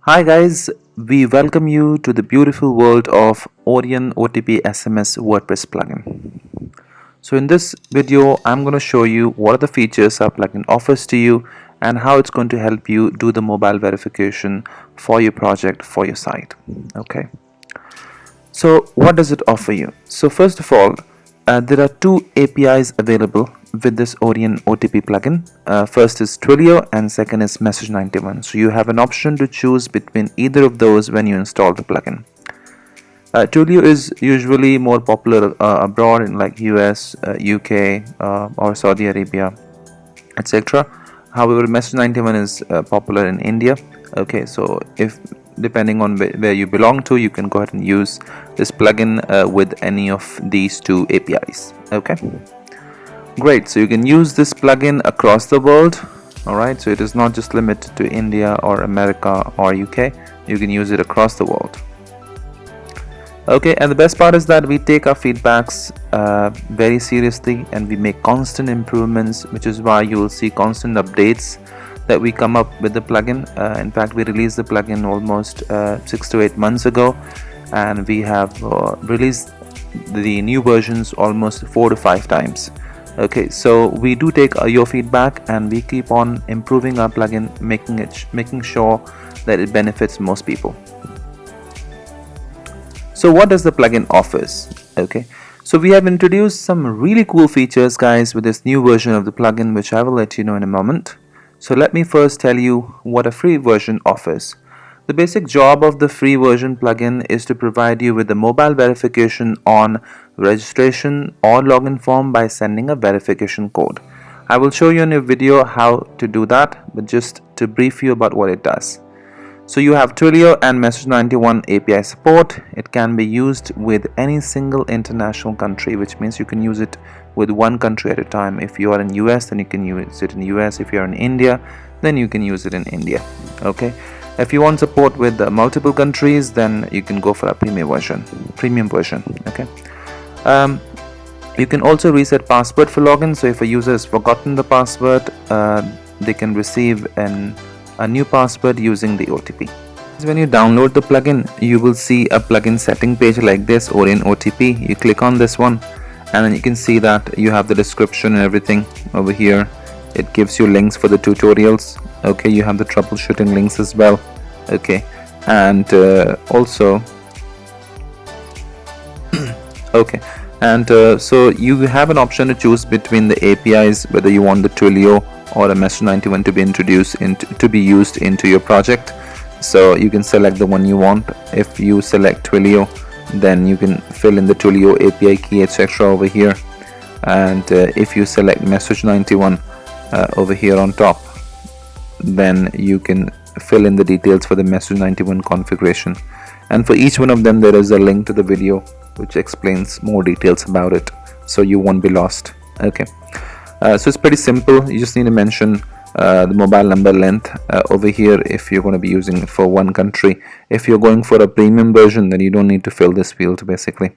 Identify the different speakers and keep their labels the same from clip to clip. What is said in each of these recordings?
Speaker 1: Hi guys, we welcome you to the beautiful world of Orion OTP SMS WordPress plugin. So in this video, I'm going to show you what are the features our plugin offers to you and how it's going to help you do the mobile verification for your project, for your site. Okay. So what does it offer you? So first of all, there are two APIs available with this Orion OTP plugin. First is Twilio and second is Message 91. So you have an option to choose between either of those when you install the plugin. Twilio is usually more popular abroad in like US, UK, or Saudi Arabia, etc. However, Message 91 is popular in India. Okay, so if depending on where you belong to, you can go ahead and use this plugin with any of these two APIs. Okay, great. So you can use this plugin across the world. All right, so it is not just limited to India or America or UK. You can use it across the world. Okay, and the best part is that we take our feedbacks very seriously and we make constant improvements, which is why you will see constant updates that we come up with the plugin. In fact, we released the plugin almost 6 to 8 months ago, and we have released the new versions almost 4 to 5 times. Okay, so we do take your feedback and we keep on improving our plugin, making sure that it benefits most people. So what does the plugin offers? Okay, so we have introduced some really cool features, guys, with this new version of the plugin, which I will let you know in a moment. So let me first tell you what a free version offers. The basic job of the free version plugin is to provide you with the mobile verification on registration or login form by sending a verification code. I will show you in a video how to do that, but just to brief you about what it does. So you have Twilio and Message 91 API support. It can be used with any single international country, which means you can use it with one country at a time. If you are in US, then you can use it in US. If you're in India, then you can use it in India. Okay. If you want support with multiple countries, then you can go for a premium version. Okay. You can also reset password for login. So if a user has forgotten the password, they can receive a new password using the OTP. When you download the plugin, you will see a plugin setting page like this, Orion OTP. You click on this one and then you can see that you have the description and everything over here. It gives you links for the tutorials. Okay, you have the troubleshooting links as well. Okay, and also okay, and so you have an option to choose between the APIs, whether you want the Twilio or a Message 91 to be used into your project. So you can select the one you want. If you select Twilio, then you can fill in the Twilio API key, etc. over here. And if you select Message 91 over here on top, then you can fill in the details for the Message 91 configuration. And for each one of them, there is a link to the video which explains more details about it, so you won't be lost. Okay. So it's pretty simple. You just need to mention the mobile number length over here if you're going to be using it for one country. If you're going for a premium version, then you don't need to fill this field basically.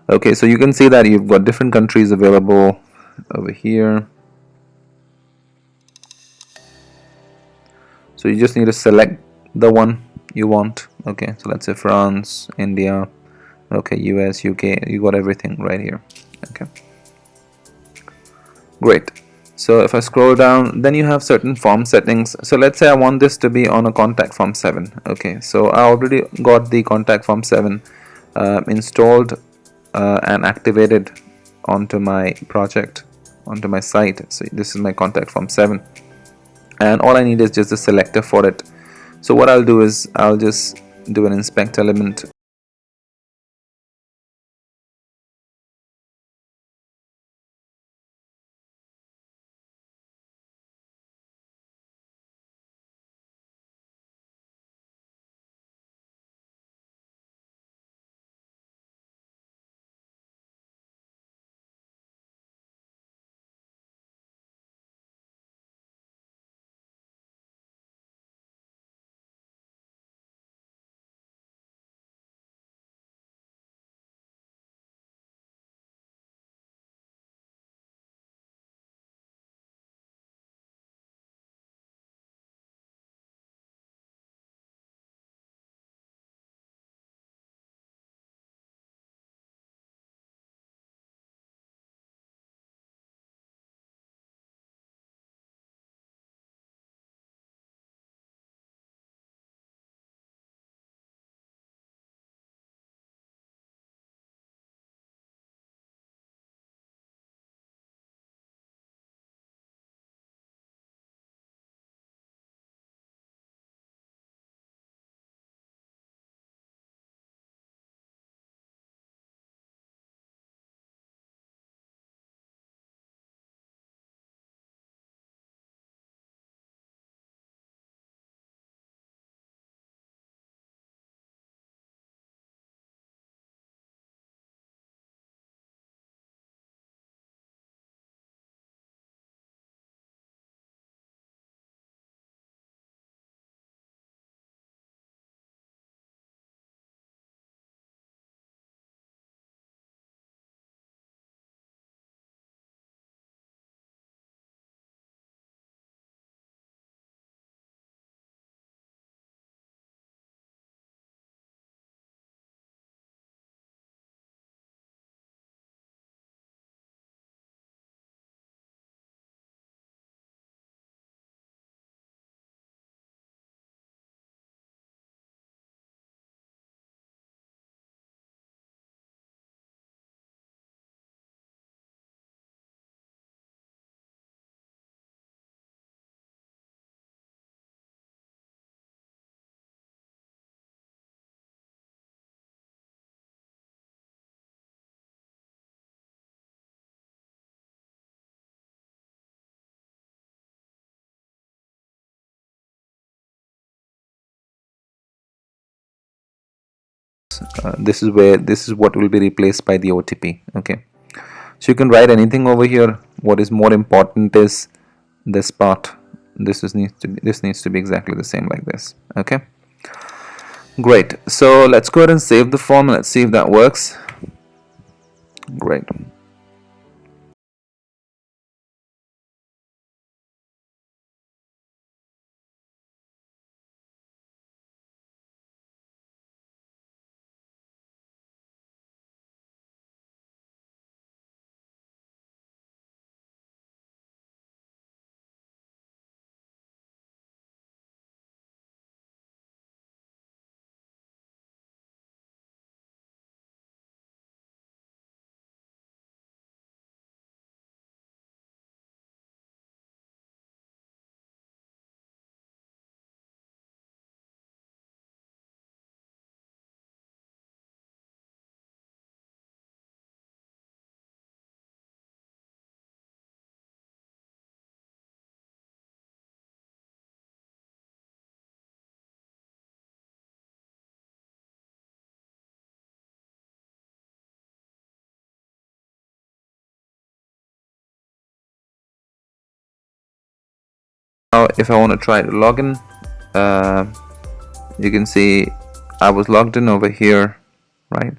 Speaker 1: Okay, so you can see that you've got different countries available over here. So you just need to select the one you want. Okay, so let's say France, India, okay, US, UK. You got everything right here. Okay, great. So if I scroll down, then you have certain form settings. So let's say I want this to be on a contact form 7. Okay, so I already got the contact form 7 installed and activated onto my project, onto my site. So this is my contact form 7, and all I need is just a selector for it. So what I'll do is I'll just do an inspect element. this is what will be replaced by the OTP. Okay, so you can write anything over here. What is more important is this part. This needs to be exactly the same like this. Okay, great. So let's go ahead and save the form. Let's see if that works. Great. Now if I want to try to log in, uh, you can see I was logged in over here, right?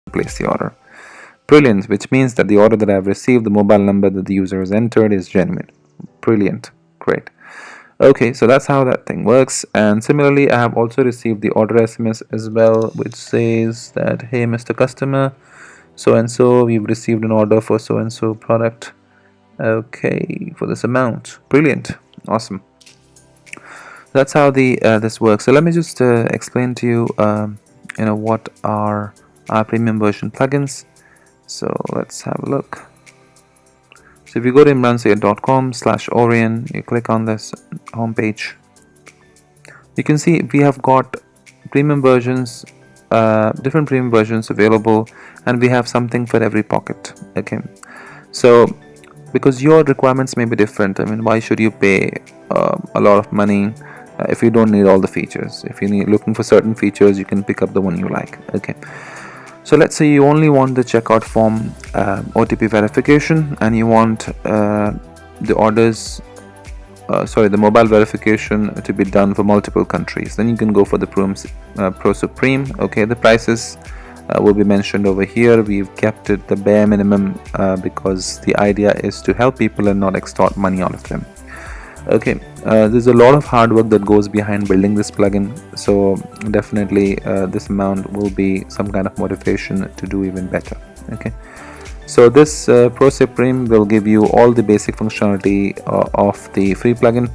Speaker 1: place the order. Brilliant, which means that the order that I've received, the mobile number that the user has entered, is genuine. Brilliant. Great. Okay, so that's how that thing works. And similarly, I have also received the order SMS as well, which says that, hey, Mr. Customer, so and so, we've received an order for so and so product. Okay, for this amount. Brilliant. Awesome. That's how this works. So let me just explain to you what are our premium version plugins. So let's have a look. So if you go to imransayed.com/Orion, you click on this homepage, you can see we have got premium versions, different premium versions available, and we have something for every pocket. Okay, so because your requirements may be different, I mean, why should you pay a lot of money if you don't need all the features? If you're looking for certain features, you can pick up the one you like. Okay, so let's say you only want the checkout form OTP verification, and you want the orders the mobile verification to be done for multiple countries. Then you can go for the Pro Supreme. Okay, the prices will be mentioned over here. We've kept it the bare minimum because the idea is to help people and not extort money out of them. Okay, there's a lot of hard work that goes behind building this plugin, so definitely this amount will be some kind of motivation to do even better. Okay, so this Pro Supreme will give you all the basic functionality of the free plugin.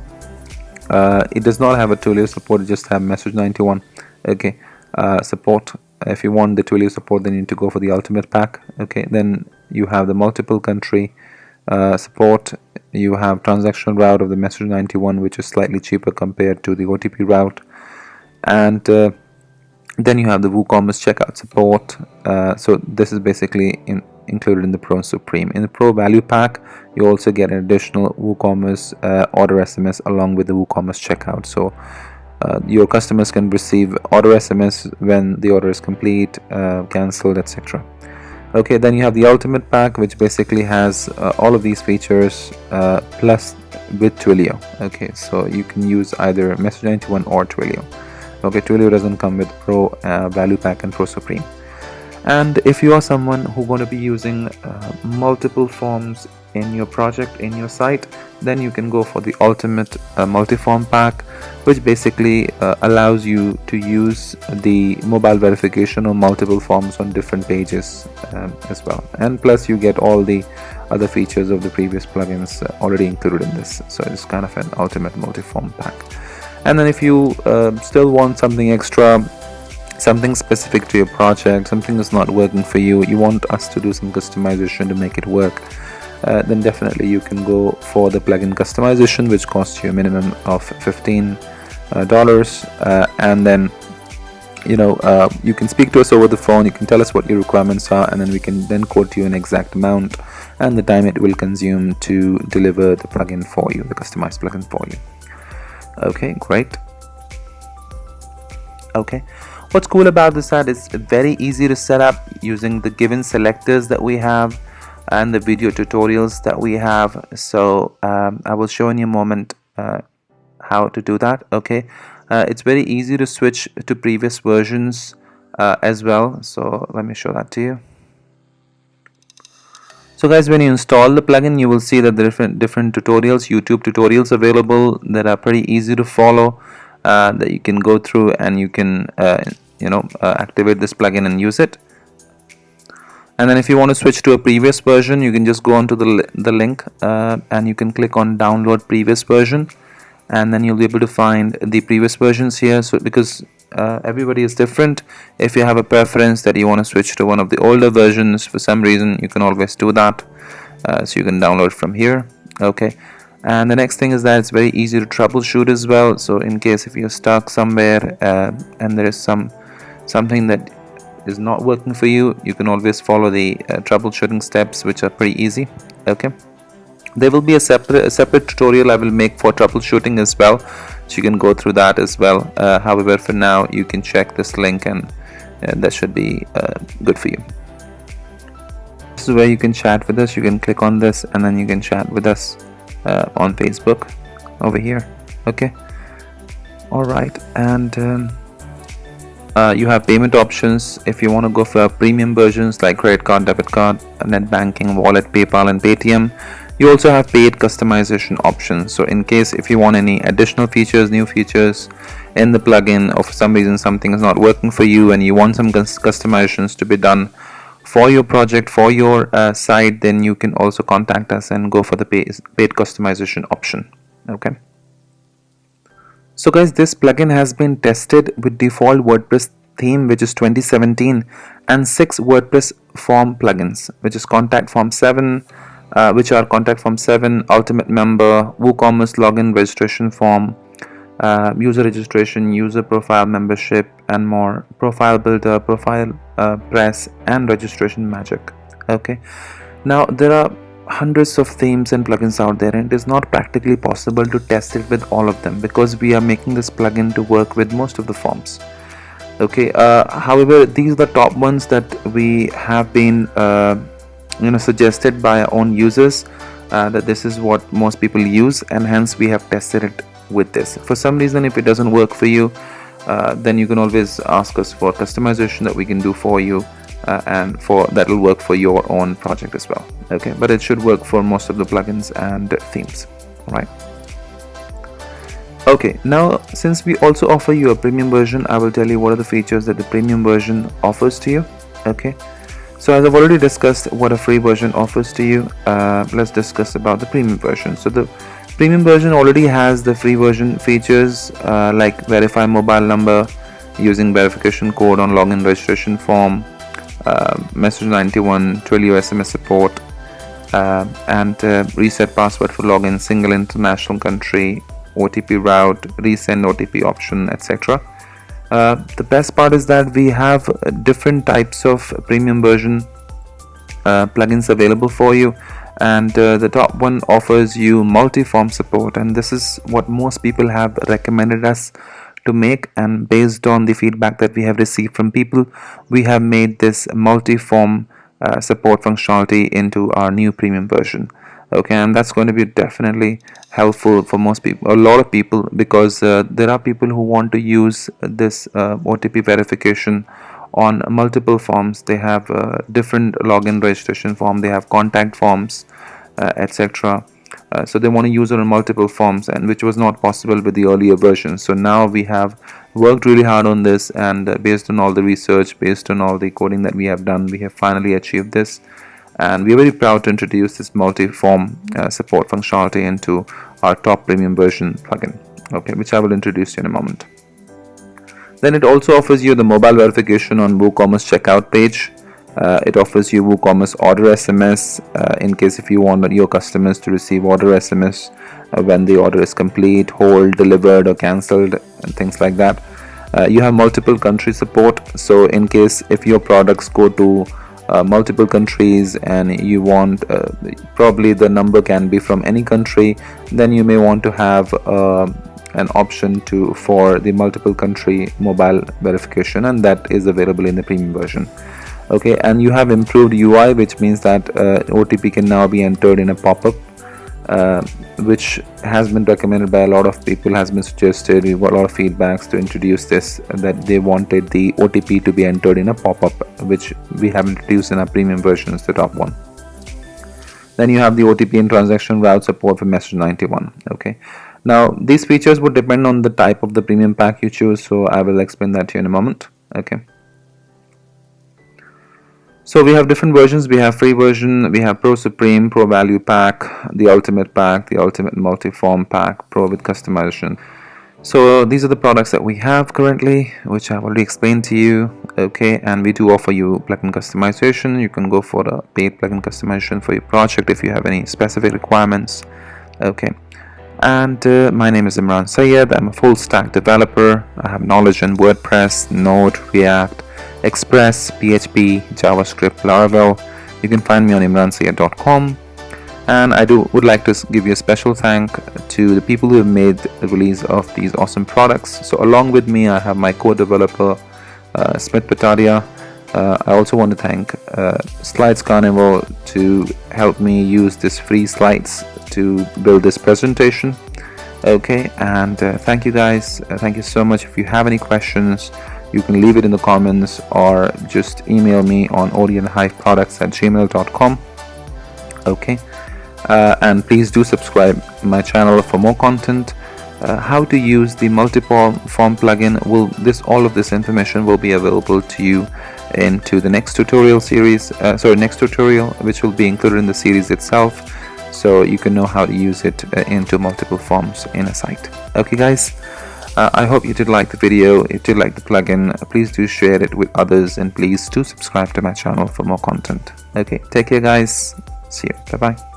Speaker 1: It does not have a Twilio support, it just have message 91. Okay, support. If you want the Twilio support, then you need to go for the ultimate pack. Okay, then you have the multiple country support. You have transactional route of the message 91, which is slightly cheaper compared to the OTP route, and then you have the WooCommerce checkout support. So this is basically included in the Pro Supreme. In the Pro Value Pack, you also get an additional WooCommerce order SMS along with the WooCommerce checkout. So your customers can receive order SMS when the order is complete, cancelled, etc. Okay, then you have the Ultimate Pack, which basically has all of these features plus with Twilio. Okay, so you can use either Message 91 or Twilio. Okay, Twilio doesn't come with Pro Value Pack and Pro Supreme. And if you are someone who's going to be using multiple forms in your project, in your site, then you can go for the Ultimate Multi-Form Pack, which basically allows you to use the mobile verification on multiple forms on different pages as well. And plus you get all the other features of the previous plugins already included in this. So it's kind of an Ultimate Multi-Form Pack. And then if you still want something extra, something specific to your project, something is not working for you, you want us to do some customization to make it work, then definitely you can go for the plugin customization, which costs you a minimum of $15, and then you can speak to us over the phone. You can tell us what your requirements are, and then we can then quote you an exact amount and the time it will consume to deliver the plugin for you, the customized plugin for you. Okay, great. Okay, what's cool about this ad is very easy to set up using the given selectors that we have and the video tutorials that we have. So I will show in a moment how to do that. Okay, it's very easy to switch to previous versions as well, so let me show that to you. So guys, when you install the plugin, you will see that there are different tutorials, YouTube tutorials available that are pretty easy to follow, that you can go through and you can activate this plugin and use it. And then if you want to switch to a previous version, you can just go onto the link and you can click on download previous version, and then you'll be able to find the previous versions here. So because everybody is different, if you have a preference that you want to switch to one of the older versions for some reason, you can always do that. So you can download from here. Okay, and the next thing is that it's very easy to troubleshoot as well. So in case if you're stuck somewhere and there is something that is not working for you, you can always follow the troubleshooting steps, which are pretty easy. Okay, there will be a separate tutorial I will make for troubleshooting as well, so you can go through that as well. However, for now you can check this link and that should be good for you. This is where you can chat with us. You can click on this and then you can chat with us on Facebook over here. Okay, all right, and You have payment options if you want to go for premium versions like credit card, debit card, net banking, wallet, PayPal and Paytm. You also have paid customization options. So in case if you want any additional features, new features in the plugin, or for some reason something is not working for you and you want some customizations to be done for your project, for your site, then you can also contact us and go for the paid customization option. Okay. So guys, this plugin has been tested with default WordPress theme, which is 2017, and 6 WordPress form plugins, which is contact form 7, contact form 7, ultimate member, WooCommerce login registration form, user registration, user profile membership, and more, profile builder, profile press, and registration magic. Okay, now there are hundreds of themes and plugins out there, and it is not practically possible to test it with all of them because we are making this plugin to work with most of the forms. Okay, however, these are the top ones that we have been suggested by our own users, that this is what most people use, and hence we have tested it with this. For some reason, if it doesn't work for you, then you can always ask us for customization that we can do for you, and that will work for your own project as well. Okay, but it should work for most of the plugins and themes. Right. Okay, now since we also offer you a premium version, I will tell you what are the features that the premium version offers to you. Okay, so as I've already discussed what a free version offers to you, let's discuss about the premium version. So the premium version already has the free version features like verify mobile number using verification code on login registration form, message 91, Twilio SMS support, and reset password for login, single international country, OTP route, resend OTP option, etc. The best part is that we have different types of premium version plugins available for you, and the top one offers you multi-form support, and this is what most people have recommended us to make, and based on the feedback that we have received from people, we have made this multi-form support functionality into our new premium version. Okay, and that's going to be definitely helpful for most people, a lot of people, because there are people who want to use this OTP verification on multiple forms. They have different login registration form, they have contact forms, etc. So they want to use it on multiple forms, and which was not possible with the earlier versions. So now we have worked really hard on this, and based on all the research, based on all the coding that we have done, we have finally achieved this, and we are very proud to introduce this multi-form support functionality into our top premium version plugin, okay, which I will introduce you in a moment. Then it also offers you the mobile verification on WooCommerce checkout page. It offers you WooCommerce order SMS in case if you want your customers to receive order SMS when the order is complete, hold, delivered or cancelled, and things like that. You have multiple country support, so in case if your products go to multiple countries and you want probably the number can be from any country, then you may want to have an option for the multiple country mobile verification, and that is available in the premium version. Okay, and you have improved UI, which means that OTP can now be entered in a pop-up, which has been recommended by a lot of people, has been suggested. We've got a lot of feedbacks to introduce this, that they wanted the OTP to be entered in a pop-up, which we have introduced in our premium version as the top one. Then you have the OTP and transaction route support for message 91. Okay, now these features would depend on the type of the premium pack you choose, so I will explain that to you in a moment. Okay, so we have different versions. We have free version, we have Pro Supreme, Pro Value Pack, the Ultimate Pack, the Ultimate Multi-Form Pack, Pro with customization. So these are the products that we have currently, which I've already explained to you. Okay, and we do offer you plugin customization. You can go for a paid plugin customization for your project if you have any specific requirements. Okay, and my name is Imran Sayed. I'm a full stack developer. I have knowledge in WordPress, Node, React, Express, PHP, JavaScript, Laravel. You can find me on imransayed.com, and I would like to give you a special thank to the people who have made the release of these awesome products. So along with me, I have my co-developer Smith Patadia. I also want to thank Slides Carnival to help me use this free slides to build this presentation. Okay, and thank you guys. Thank you so much. If you have any questions, You can leave it in the comments or just email me on orionhiveproducts@gmail.com. okay, and please do subscribe my channel for more content. How to use the multiple form plugin, all of this information will be available to you into the next tutorial series, next tutorial, which will be included in the series itself, so you can know how to use it into multiple forms in a site. Okay guys, I hope you did like the video. If you did like the plugin, please do share it with others, and please do subscribe to my channel for more content. Okay, take care guys, see you, bye bye.